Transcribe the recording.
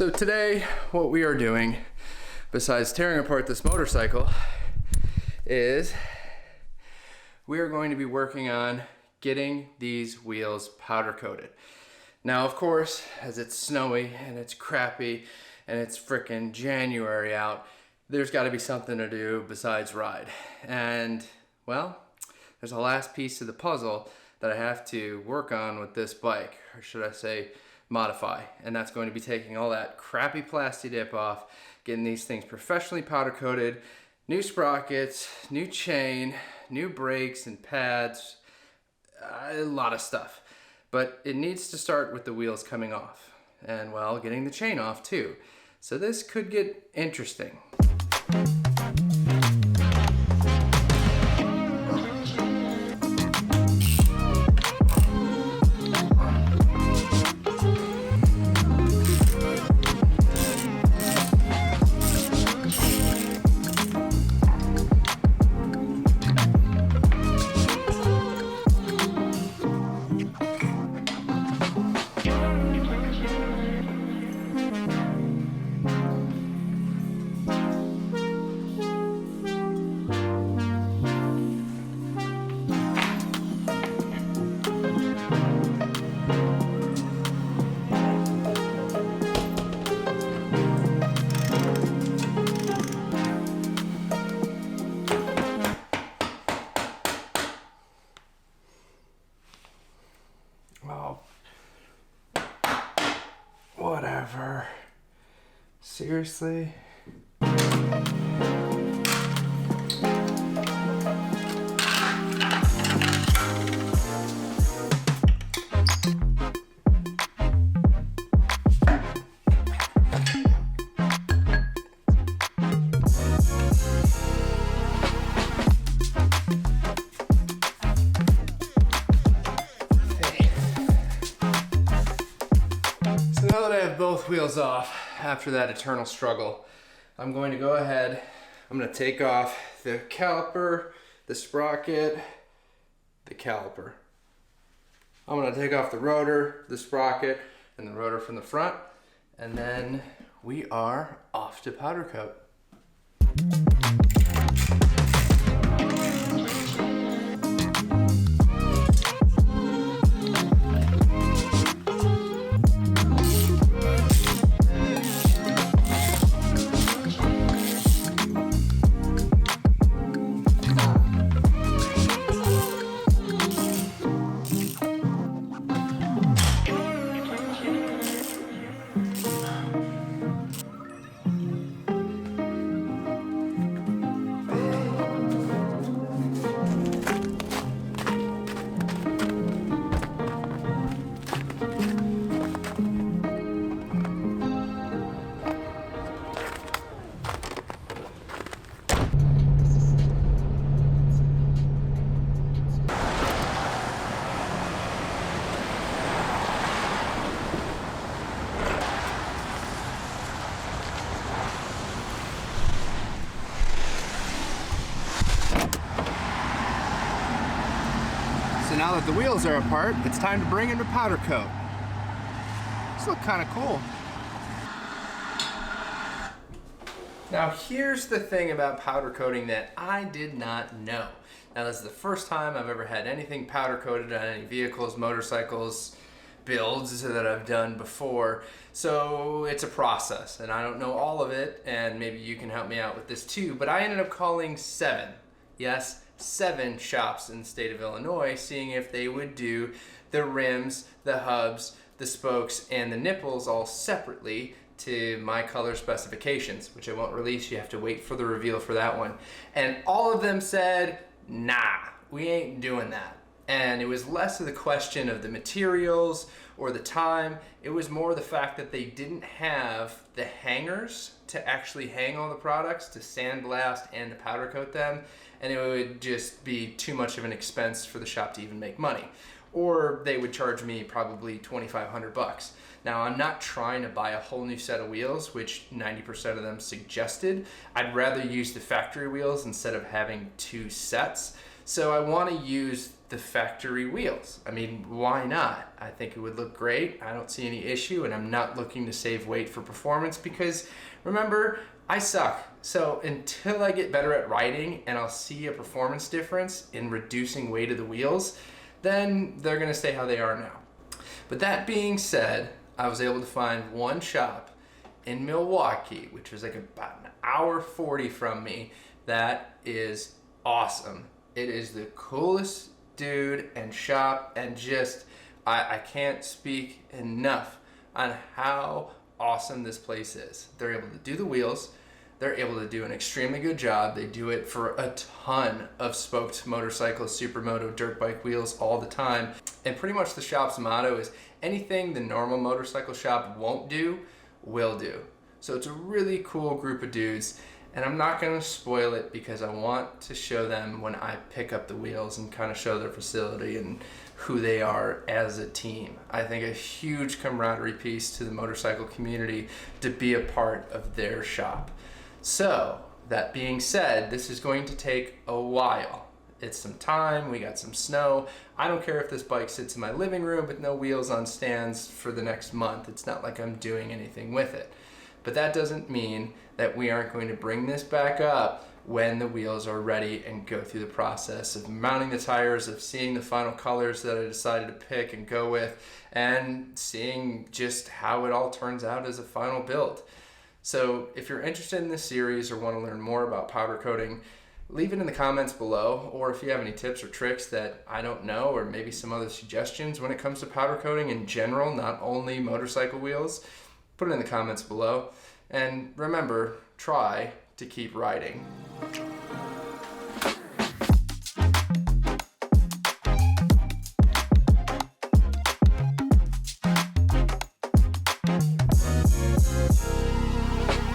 So today, what we are doing, besides tearing apart this motorcycle, is we are going to be working on getting these wheels powder coated. Now, of course, as it's snowy and it's crappy and it's frickin' January out, there's got to be something to do besides ride. And, well, there's a last piece to the puzzle that I have to work on with this bike, or should I say modify, and that's going to be taking all that crappy Plasti-dip off, getting these things professionally powder coated, new sprockets, new chain, new brakes and pads, a lot of stuff. But it needs to start with the wheels coming off, and well, getting the chain off too. So this could get interesting. Oh, whatever. Seriously? Now that I have both wheels off after that eternal struggle, I'm going to go ahead, I'm going to take off the caliper, the sprocket, the caliper. I'm going to take off the rotor, the sprocket, and the rotor from the front, and then we are off to powder coat. So now that the wheels are apart, it's time to bring in the powder coat. These look kind of cool. Now here's the thing about powder coating that I did not know. Now this is the first time I've ever had anything powder coated on any vehicles, motorcycles, builds that I've done before. So it's a process and I don't know all of it, and maybe you can help me out with this too, but I ended up calling 7 shops in the state of Illinois, seeing if they would do the rims, the hubs, the spokes, and the nipples all separately to my color specifications, which I won't release. You have to wait for the reveal for that one. And all of them said, nah, we ain't doing that. And it was less of the question of the materials or the time. It was more the fact that they didn't have the hangers to actually hang all the products, to sandblast and to powder coat them. And it would just be too much of an expense for the shop to even make money. Or they would charge me probably $2,500. Now, I'm not trying to buy a whole new set of wheels, which 90% of them suggested. I'd rather use the factory wheels instead of having 2 sets. So I want to use the factory wheels. I mean, why not? I think it would look great. I don't see any issue, and I'm not looking to save weight for performance because remember, I suck. So until I get better at riding and I'll see a performance difference in reducing weight of the wheels, then they're gonna stay how they are now. But that being said, I was able to find one shop in Milwaukee, which was like about an hour 40 from me, that is awesome. It is the coolest dude and shop, and just, I can't speak enough on how awesome this place is. They're able to do the wheels. They're able to do an extremely good job. They do it for a ton of spoked motorcycles, supermoto, dirt bike wheels all the time. And pretty much the shop's motto is anything the normal motorcycle shop won't do, will do. So it's a really cool group of dudes, and I'm not gonna spoil it because I want to show them when I pick up the wheels and kind of show their facility and who they are as a team. I think a huge camaraderie piece to the motorcycle community to be a part of their shop. So that being said, this is going to take a while. It's some time, we got some snow. I don't care if this bike sits in my living room with no wheels on stands for the next month. It's not like I'm doing anything with it. But that doesn't mean that we aren't going to bring this back up when the wheels are ready and go through the process of mounting the tires, of seeing the final colors that I decided to pick and go with, and seeing just how it all turns out as a final build. So if you're interested in this series or want to learn more about powder coating, leave it in the comments below, or if you have any tips or tricks that I don't know, or maybe some other suggestions when it comes to powder coating in general, not only motorcycle wheels, put it in the comments below. And remember, try to keep riding.